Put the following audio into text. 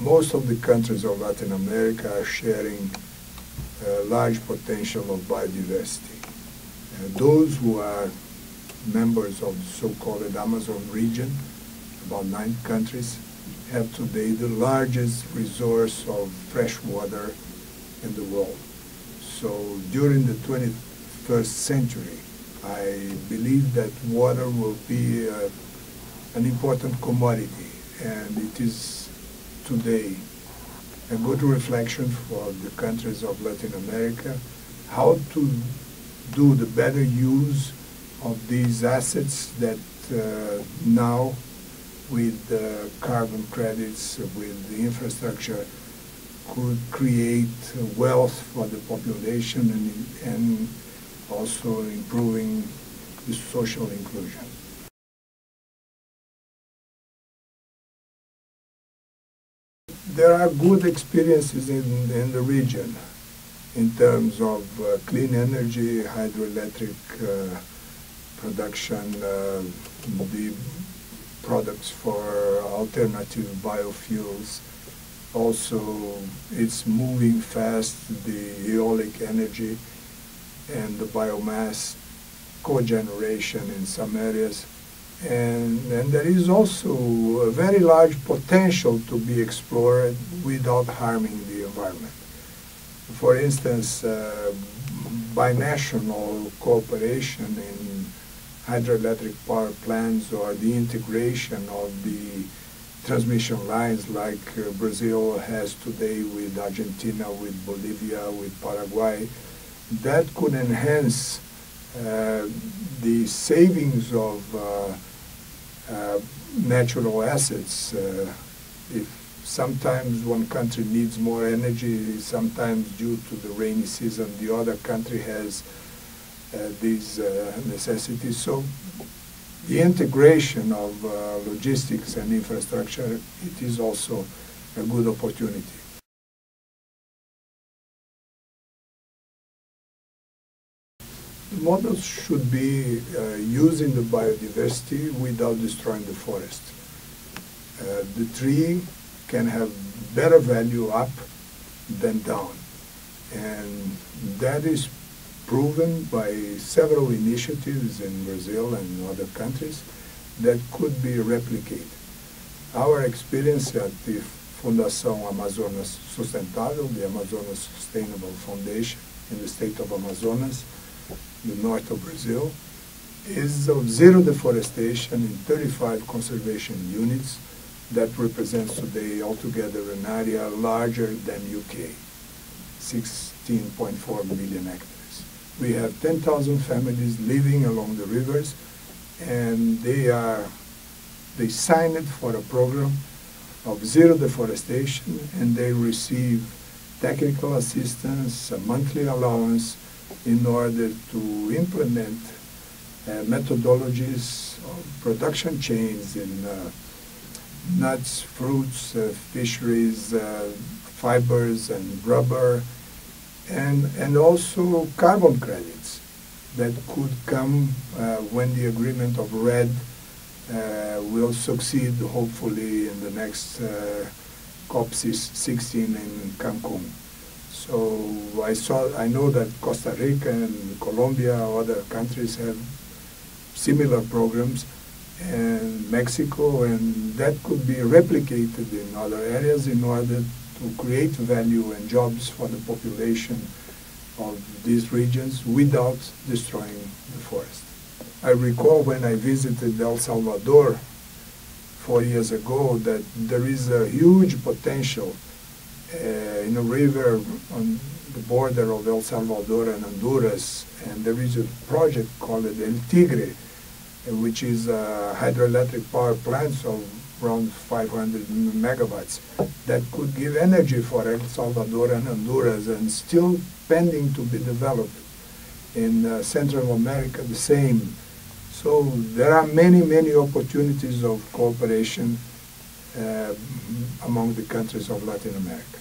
most of the countries of Latin America are sharing a large potential of biodiversity. Those who are members of the so-called Amazon region, about 9 countries, have today the largest resource of fresh water in the world. So during the 21st century, I believe that water will be an important commodity, and it is today a good reflection for the countries of Latin America how to do the better use of these assets that now with carbon credits, with the infrastructure, could create wealth for the population and also improving the social inclusion. There are good experiences in the region in terms of clean energy, hydroelectric production, the products for alternative biofuels. Also, it's moving fast, the eolic energy and the biomass cogeneration in some areas. And there is also a very large potential to be explored without harming the environment. For instance, binational cooperation in hydroelectric power plants, or the integration of the transmission lines like Brazil has today with Argentina, with Bolivia, with Paraguay, that could enhance the savings of natural assets. If sometimes one country needs more energy, sometimes due to the rainy season, the other country has these necessities. So the integration of logistics and infrastructure, it is also a good opportunity. The models should be using the biodiversity without destroying the forest. The tree can have better value up than down, and that is proven by several initiatives in Brazil and other countries that could be replicated. Our experience at the Fundação Amazonas Sustentável, the Amazonas Sustainable Foundation in the state of Amazonas, the north of Brazil, is of zero deforestation in 35 conservation units that represents today altogether an area larger than UK, 16.4 million hectares. We have 10,000 families living along the rivers, and they signed for a program of zero deforestation, and they receive technical assistance, a monthly allowance, in order to implement methodologies of production chains in nuts, fruits, fisheries, fibers and rubber, and also carbon credits that could come when the agreement of RED will succeed, hopefully, in the next COP16 in Cancun. So I know that Costa Rica and Colombia, other countries have similar programs, and Mexico, and that could be replicated in other areas in order to create value and jobs for the population of these regions without destroying the forest. I recall when I visited El Salvador 4 years ago that there is a huge potential in a river on the border of El Salvador and Honduras, and there is a project called El Tigre, which is a hydroelectric power plant of around 500 megawatts that could give energy for El Salvador and Honduras, and still pending to be developed. In Central America, the same. So there are many, many opportunities of cooperation among the countries of Latin America.